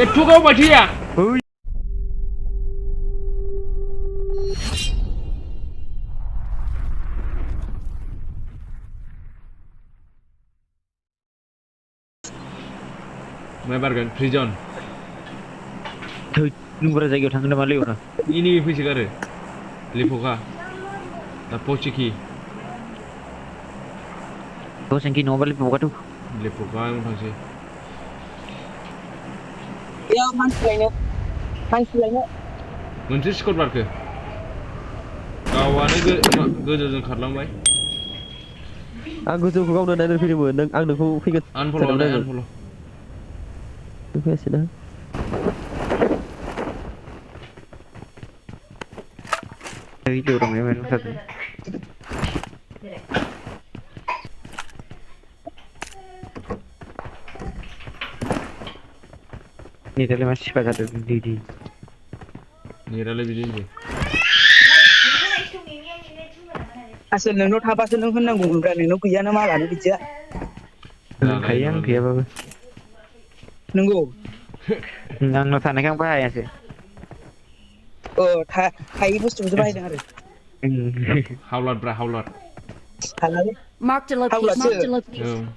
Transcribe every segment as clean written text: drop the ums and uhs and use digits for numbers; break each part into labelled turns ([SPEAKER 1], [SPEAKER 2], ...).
[SPEAKER 1] एथ'गाव माथोया मा बारगोन प्रिजन
[SPEAKER 2] नुब्रा जायगायाव थांगोन नामा लेवना
[SPEAKER 1] इनि फैसोगारो लेफका दा पचिकी
[SPEAKER 2] दसेनखि नङाबा लेवकाथ'
[SPEAKER 1] लेफका थांसै
[SPEAKER 3] याव मानसि लायनो
[SPEAKER 1] मोनसे स्कट बारखो गावानो गोजौजों खारलांबाय
[SPEAKER 4] आं गोजौखौ गावनो नायनो फैदोंमोन नों आं नोंखौ फैगोन
[SPEAKER 1] आनफल
[SPEAKER 4] फैयासै ना
[SPEAKER 2] भिडिअ दं बेयाव मेरला थादों नेटालाय मा सिफा जादों दिदि
[SPEAKER 1] नेटालाय बिदिनो
[SPEAKER 3] आसोल नोंनाव थाबासो नों होननांगौमोनब्रा नोंनाव गैयाना मालानो बिदिया
[SPEAKER 2] होनखायो आं गैयाबाबो
[SPEAKER 3] नंगौ
[SPEAKER 2] आंनाव थानायखाय आं बाहायासो
[SPEAKER 3] थायि बुस्थुखौसो बाहायदों आरो
[SPEAKER 1] हावलाद
[SPEAKER 3] हालालै
[SPEAKER 5] Marked a location.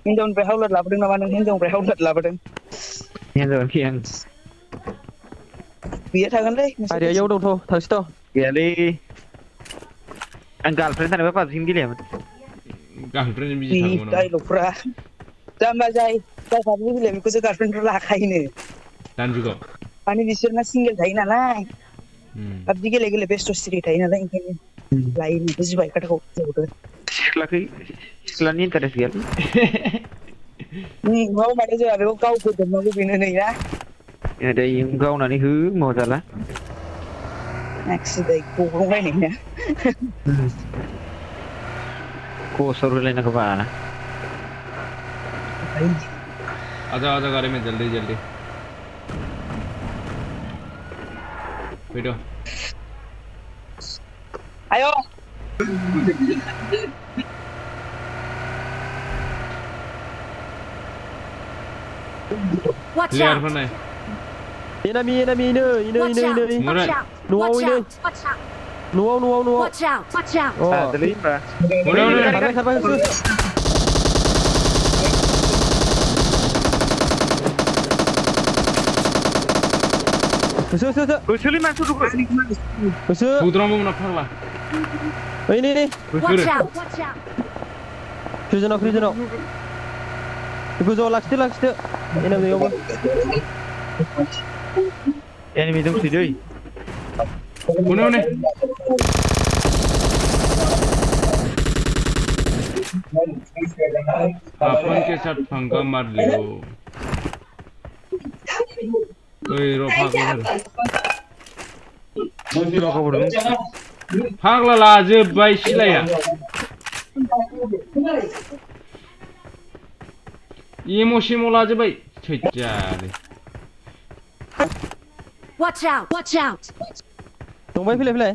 [SPEAKER 3] हिनजावनिफ्राय हावलाद लाबोदों नामा नों हिनजावनिफ्राय हावलाद लाबोदों
[SPEAKER 2] हिनजावखि आं
[SPEAKER 3] गैया थागोनलै
[SPEAKER 4] आरे याव दंथ' थांसैथ'
[SPEAKER 2] गैयालै आं गार्लफ्रेन्ड थानायबा पाबजिखौनो गेलेयामोन
[SPEAKER 1] गार्लफ्रेन्डजों बिजि थागौमोन नामा
[SPEAKER 3] डायलगफ्रा जाम्बा जाय पाबजि गेलेयो बेखौसो गार्लफ्रेन्डफोर लाखायोनो
[SPEAKER 1] दानि जुगाव
[SPEAKER 3] माने बिसोरना सिंगेल थायो नालाय पाबजि गेले बेस्थ' सिरि थायो नालाय ओंखायनो लायो बुजिबाय खोथाखौ
[SPEAKER 2] सिख्लानि इन्टारेस्ट गैयालै
[SPEAKER 3] नङाबा माथो जोंहा बेखौ गावगोदोबनांगौ बेनो नै ना
[SPEAKER 2] गावनानै हो मजाला
[SPEAKER 3] नाखिदाय गब्लंलायनाय ना
[SPEAKER 2] खसर होलायनांगौ बा
[SPEAKER 1] आजा गाड़ी में जल्दी बैठो
[SPEAKER 3] आयो
[SPEAKER 5] Watch
[SPEAKER 1] Liar
[SPEAKER 5] out!
[SPEAKER 1] mana?
[SPEAKER 4] enemy ini
[SPEAKER 5] Watch out!
[SPEAKER 1] Murad.
[SPEAKER 4] nuau ini
[SPEAKER 5] Watch out!
[SPEAKER 4] nuau
[SPEAKER 5] Watch out! Watch out!
[SPEAKER 4] oh
[SPEAKER 2] terlibat
[SPEAKER 1] Udah.
[SPEAKER 4] sampai
[SPEAKER 2] Usulin masuk dulu.
[SPEAKER 1] Putra mau menapar lah.
[SPEAKER 4] Ini.
[SPEAKER 5] Watch out! Watch out!
[SPEAKER 4] Krizono. Ikuzo lakste. Ini dia apa?
[SPEAKER 2] Enemy dong sih doi.
[SPEAKER 1] Mana nih? अपन के साथ पंगा मार लियो ओइ र फाग्ला लाजोबबाय सिलाया इमो लाजोबबाय थैजाले
[SPEAKER 5] Watch out!
[SPEAKER 4] Dongbai फैलाय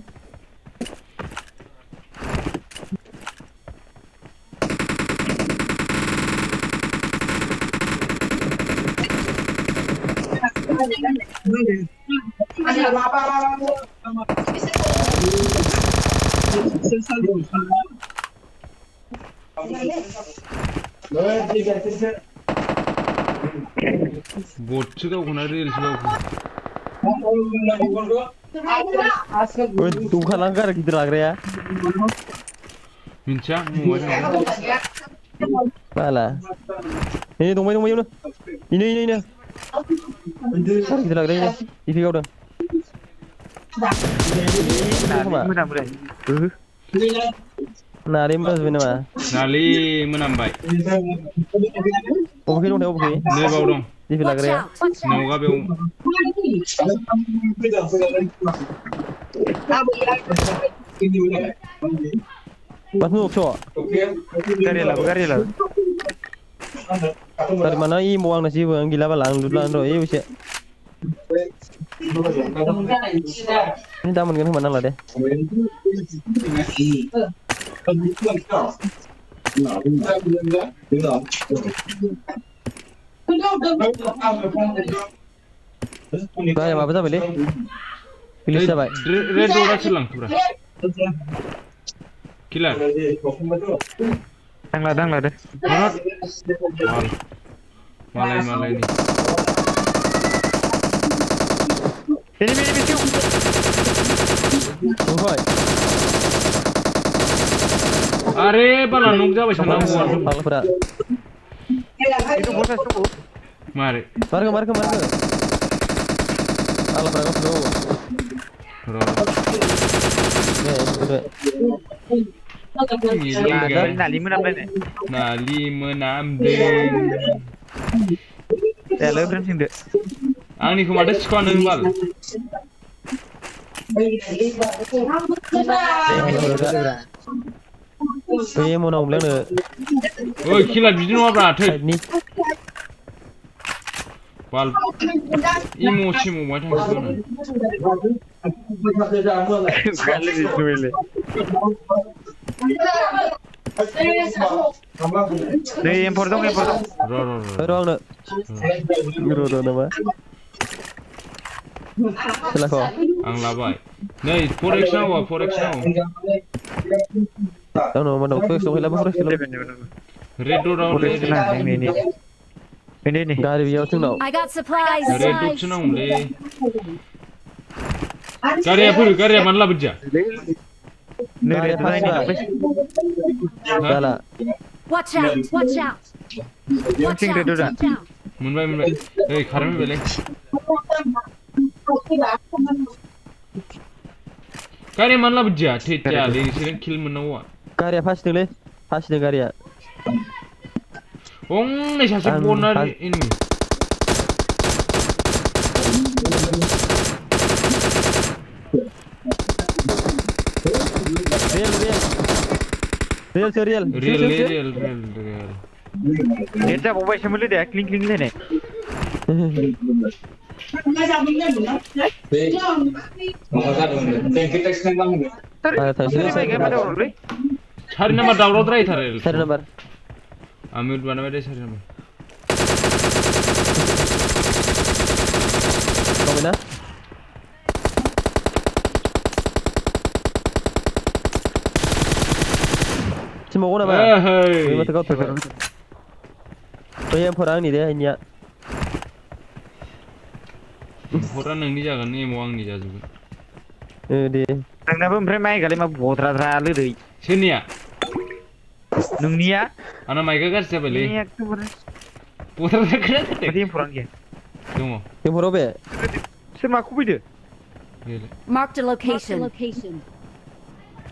[SPEAKER 1] boat गावखौना reels गावखौ
[SPEAKER 4] tuh kan langgar gitu लाग्राया
[SPEAKER 1] मिन्थिया mobile
[SPEAKER 4] malah ini dongbai ini gitu लाग्राया ini kau dah Nari mas bener mah.
[SPEAKER 1] Nali menambah.
[SPEAKER 4] Oke dong, oke.
[SPEAKER 1] Nih bau dong.
[SPEAKER 4] Di bilang ya.
[SPEAKER 1] Noga bau.
[SPEAKER 4] Mas nuk coba.
[SPEAKER 2] Gari lah.
[SPEAKER 4] Dari mana i muang nasi buang gila balang dulan roh iya bisa. Ini taman kan kemana lah deh. गारिया माबा जाबायलै finish जाबाय
[SPEAKER 1] red डटआ सोलांथ'ब्रा किलार
[SPEAKER 2] दांला दे
[SPEAKER 1] मालायनि
[SPEAKER 2] enemy siêu
[SPEAKER 4] नुबाय
[SPEAKER 1] आरे बाला नक जाबाय सानांगौ
[SPEAKER 4] फाग्लाफोरा
[SPEAKER 2] itu bosnya tuh
[SPEAKER 1] मारै
[SPEAKER 4] मारगो फाग्लाफोरा गावसोर
[SPEAKER 2] nali menamnya
[SPEAKER 1] नालि मोनामदों
[SPEAKER 2] ya lo berani sih
[SPEAKER 1] आंनिखौ माथो सिखावा नों बाल
[SPEAKER 4] बे मनाव हमलांनो
[SPEAKER 1] ओइ किलार बिदि नङाब्रा थै
[SPEAKER 4] साइडनि
[SPEAKER 1] बाल इमो सिमो माय थांखो
[SPEAKER 2] kali dijualnya deh impor dong
[SPEAKER 1] र
[SPEAKER 4] आंनो र नामा सोलाखौ
[SPEAKER 1] आं लाबाय नै 4x नांगौ 4x नांगौ
[SPEAKER 4] आंनाव मानाव फरेक्स दंखायला फरेक्स
[SPEAKER 1] रेड डटआव
[SPEAKER 2] ini
[SPEAKER 4] गारि बेयाव जोंनाव
[SPEAKER 5] I got supplies.
[SPEAKER 1] रेड डटसो नांगौलै गारिया मानो लाबोदिया
[SPEAKER 2] nere tuh ini
[SPEAKER 4] जाला
[SPEAKER 5] Watch out! Watch out! Watch
[SPEAKER 2] Sing
[SPEAKER 5] out!
[SPEAKER 2] deh, Dora.
[SPEAKER 5] Watch out!
[SPEAKER 1] मोनबाय ओइ खारबायलै गारिया मानो लाबोदिया थैजालै नोंसोर किल मोननांगौआ
[SPEAKER 4] गारिया फासिदोंलै फासिदों गारिया
[SPEAKER 1] हंनै सासे बनना enemy
[SPEAKER 4] real
[SPEAKER 2] dia coba bawa sama lu deh kling deh nih
[SPEAKER 1] सारि नाम्बार दावरावद्राय थारो
[SPEAKER 4] 4 नम्बर
[SPEAKER 1] आमिर बानायबाय दे 4 number
[SPEAKER 4] कमेना Cuma gua nama.
[SPEAKER 1] Hei.
[SPEAKER 4] Mata kau tuh. Tuh yang orang ni dia ini ya.
[SPEAKER 1] Orang nangni jagan ni mau angni jajukan.
[SPEAKER 4] Dia.
[SPEAKER 2] Nangna pun bermain kali mah botra terlalu deh.
[SPEAKER 1] Sini ya.
[SPEAKER 2] Nungni ya.
[SPEAKER 1] Anak mereka kan siapa le?
[SPEAKER 2] Ini aku bener.
[SPEAKER 1] Botra terkena tu.
[SPEAKER 2] Berarti yang kurang dia.
[SPEAKER 1] Tunggu.
[SPEAKER 4] Yang kurang be?
[SPEAKER 2] Sama aku beda.
[SPEAKER 5] Marked a location.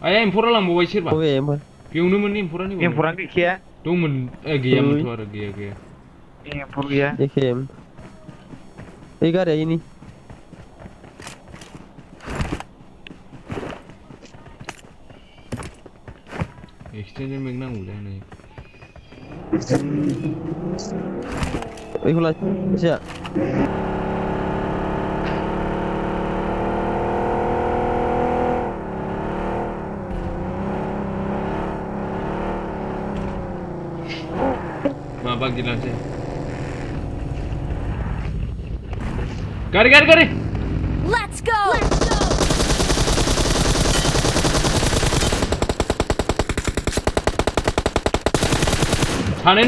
[SPEAKER 1] Ayah impor lang bawa sih
[SPEAKER 4] Oh
[SPEAKER 1] bah.
[SPEAKER 4] iya impor.
[SPEAKER 1] Piung ni impor ni.
[SPEAKER 2] Yang kurang dia.
[SPEAKER 1] Tuh men gaya tu ada gaya.
[SPEAKER 2] Yang pur dia.
[SPEAKER 4] Ikem. Iga ada ini.
[SPEAKER 1] Extender megna udah nih.
[SPEAKER 4] Ikulah siap.
[SPEAKER 1] Mabak jelas ya. Gari.
[SPEAKER 5] Let's go.
[SPEAKER 1] Thane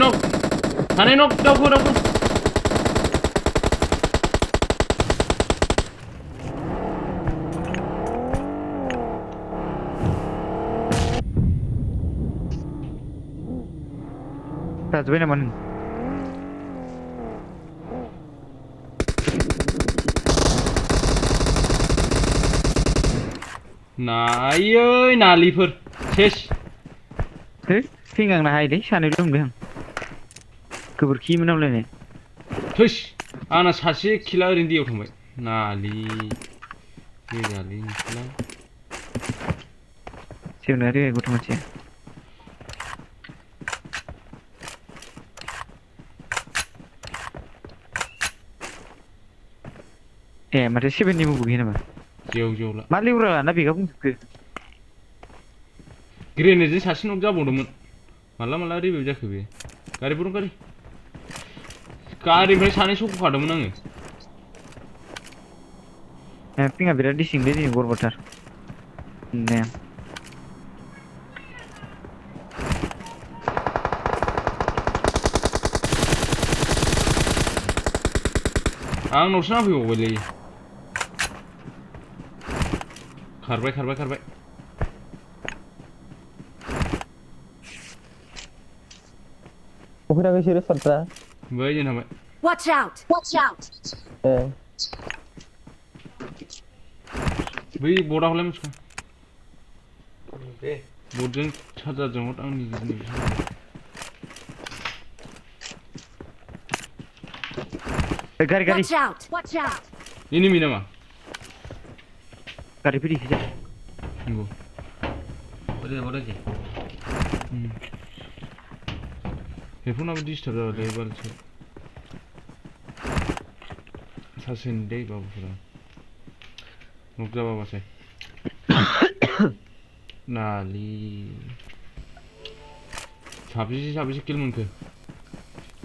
[SPEAKER 1] nok, dauku.
[SPEAKER 2] Tak sebenarnya mana?
[SPEAKER 1] Nayo nalipur. Ses.
[SPEAKER 2] Tinggal nak hai deh, sana dulu deh. Keberki mana boleh ni?
[SPEAKER 1] Tush. Anak sahaja kila rindu orang baik. Nali. Kali kila.
[SPEAKER 2] Sebenarnya aku tu macam. Macam siapa ni mau begini mah?
[SPEAKER 1] Jauh lah.
[SPEAKER 2] Mali urang lah, nabi kamu suka.
[SPEAKER 1] Grenade ni sahaja nak jawab orang. Malah ribet je kau. Kari. Kari macam sana suku kada mana ni?
[SPEAKER 2] पिंगा बिराद दिसिंलै दिनै गरबथार ने
[SPEAKER 1] आंनावसो नांफैबावबायलै खारबाय
[SPEAKER 4] उफेराखै सिरि सरता
[SPEAKER 1] बै जों थांबाय
[SPEAKER 5] Watch out! Watch out!
[SPEAKER 4] ए
[SPEAKER 1] बै बर्डआवलाय मोनसिगोन बर्डजों चार्जारजों हट आंनि गिदिर
[SPEAKER 2] गारि
[SPEAKER 5] Watch out! Watch out!
[SPEAKER 1] Enemy नामा
[SPEAKER 2] गारि फैदोंखिजा
[SPEAKER 1] नंगौ हेडफनाबो डिस्टार्ब जाबाय बारसो सासे दै बाबुफोरा नक जाबाबासै नालि साबेसे किल मोनखो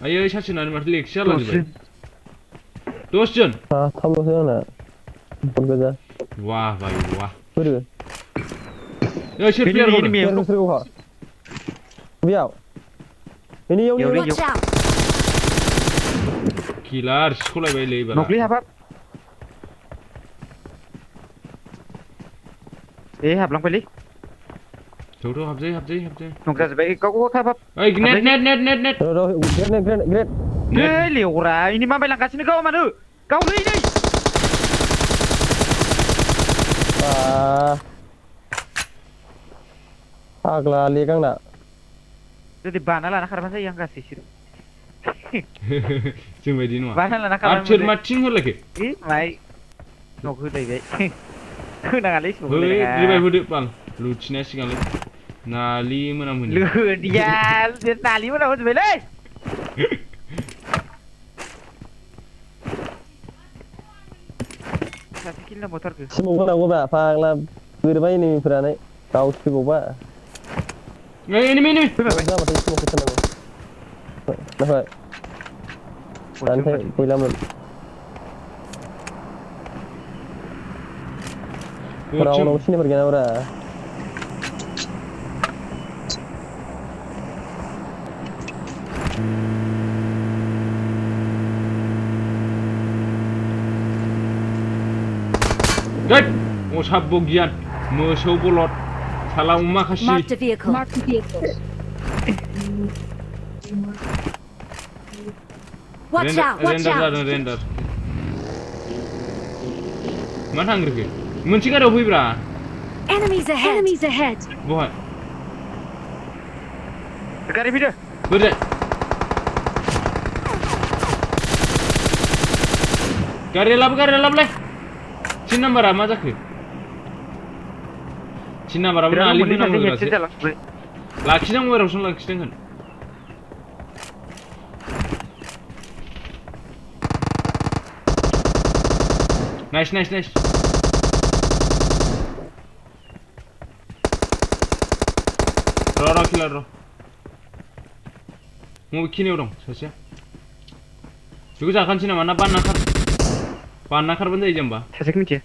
[SPEAKER 1] आयै सासे नानि माथो लेगसो जालांजोबबाय 10 जन
[SPEAKER 4] थामल'सो आंना बल गोजा
[SPEAKER 1] वाह भाई वाह
[SPEAKER 4] बोरो
[SPEAKER 1] ओइ सोर प्लेयार गावदों
[SPEAKER 4] सोरखौ बेयाव बेनियाव
[SPEAKER 5] Watch out!
[SPEAKER 1] किलार सिख'लायबायलै एबार
[SPEAKER 2] नकलि हाबाब ए हाबलांबायलै
[SPEAKER 1] थौ हाबजायो
[SPEAKER 2] नक जाजोब्बाय गाव थाबाब
[SPEAKER 1] ओइ नेट
[SPEAKER 4] ग्रेट
[SPEAKER 2] नै लेवरा इनि माबाय लांगासिनो गाव मानो गावलै नै
[SPEAKER 4] फाग्ला लेग आंना
[SPEAKER 2] जुदि बाना लाना खारबानो जायो आं गासैसो
[SPEAKER 1] जों बायदि नङा
[SPEAKER 2] बाना लाना
[SPEAKER 1] आरो
[SPEAKER 2] खारबानो
[SPEAKER 1] सोर मा थिं होलायखो
[SPEAKER 2] ए माय नक होलायबाय होनाङालै
[SPEAKER 1] रिभाइभ होदो बाल लुथिनाया सिगांलै नालि मोनामहोनो
[SPEAKER 2] लोदिया नालि मोनामहोजोब्बायलै सासे किल नांबावथारखो
[SPEAKER 4] सिमाव होनांगौब्रा फाग्ला बोरैबा एनिमिफोरानो गावसो फैबावबा
[SPEAKER 1] एनिमि
[SPEAKER 4] जाबाथाय सिमावखौ थोनांगौ नाथाय दानथाय गैलामोन रावनाव सिनायफोर गैयाब्रा
[SPEAKER 1] गद असाब गियान मोसौ बलद साला अमा खासि
[SPEAKER 5] Marked a vehicle. Marked a vehicle. Watch out! Watch
[SPEAKER 1] रेन्डार
[SPEAKER 5] out!
[SPEAKER 1] जादों रेन्डार मा थांग्रोखो मोनसे गारियाव फैब्रा
[SPEAKER 5] Enemies ahead! Enemies ahead!
[SPEAKER 1] बहाय
[SPEAKER 2] गारि फैदो
[SPEAKER 1] बोरै गारि लाबोलाय थिन नाम्बारा मा जाखो थिन नाम्बाराबो नालि मोनामहोग्रासो लाखिनांगौ एरावसो लाखिनांगोन नाइस र' किलार र' बबेखिनियाव दं सासेया बेखौ जाखानोसै नामा ना बानना खारबानो जायो जेनबा
[SPEAKER 2] सासेखौ मिथिया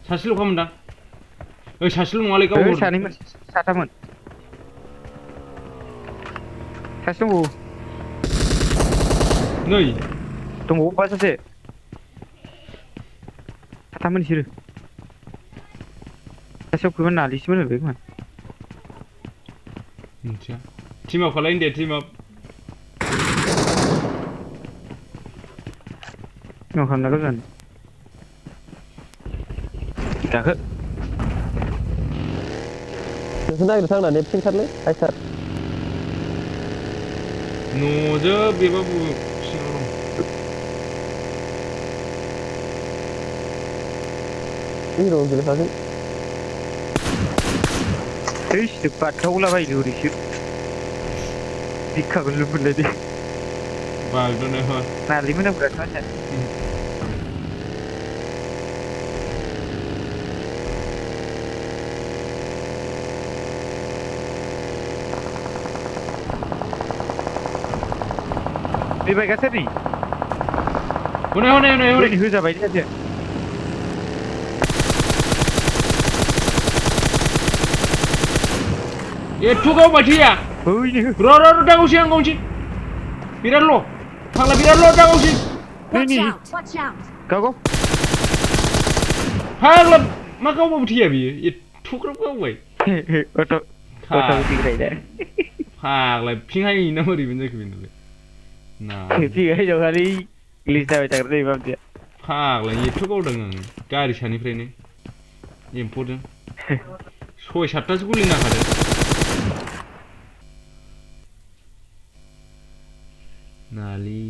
[SPEAKER 1] सासेल'खा मोनदां ओइ सासेल' नङालै गाव
[SPEAKER 2] सानैमोन साथामोन सासे दंबावो
[SPEAKER 1] नै
[SPEAKER 2] दंबावो बा सासे साथाममोन बिसोरो सासेयाव फैबा नालिसोमोन होबाय खोमा
[SPEAKER 1] मिथिया टिमाव खालायनो दे टिमाव
[SPEAKER 2] खालामनांगौ जानो दाखो
[SPEAKER 4] नोंसोर नागिरनो थांना नेट सिंथारलै हायथार
[SPEAKER 1] न'जों बेबा सिङाव दं
[SPEAKER 4] हिर' गेलेखाखै
[SPEAKER 2] थैसो बाथावलाबायनो ओरैसो बिखाखौ लुबैलायदे
[SPEAKER 1] बागदोनो हा
[SPEAKER 2] नारलि मोनामग्रा मानसिया बे बाइकआ सोरनि
[SPEAKER 1] हनै हनै हनै हनै
[SPEAKER 2] होजाबाय सासे
[SPEAKER 1] एथ' गावबाय थैया
[SPEAKER 2] बैनो
[SPEAKER 1] र' दागावसै आं गावनोसै बिरादल' फाग्ला बिरादल' दागावसै
[SPEAKER 5] Watch out! Watch out!
[SPEAKER 2] गाव गाव
[SPEAKER 1] फाग्ला मा गावबाबो थैया बियो एथ'ग्राब गावबाय
[SPEAKER 2] अट' गिग्रायदा
[SPEAKER 1] फाग्ला फिंहाय ना बोरैबो जाखो बेनालाय ना
[SPEAKER 2] फिगाय जगारि ग्लिस जाबाय थाग्रा जायो बाबदिया
[SPEAKER 1] फाग्ला एथ' गावदों आं गारि सानिफ्रायनो एम्फौजों 6-7थासो गुलि नांखादों नालि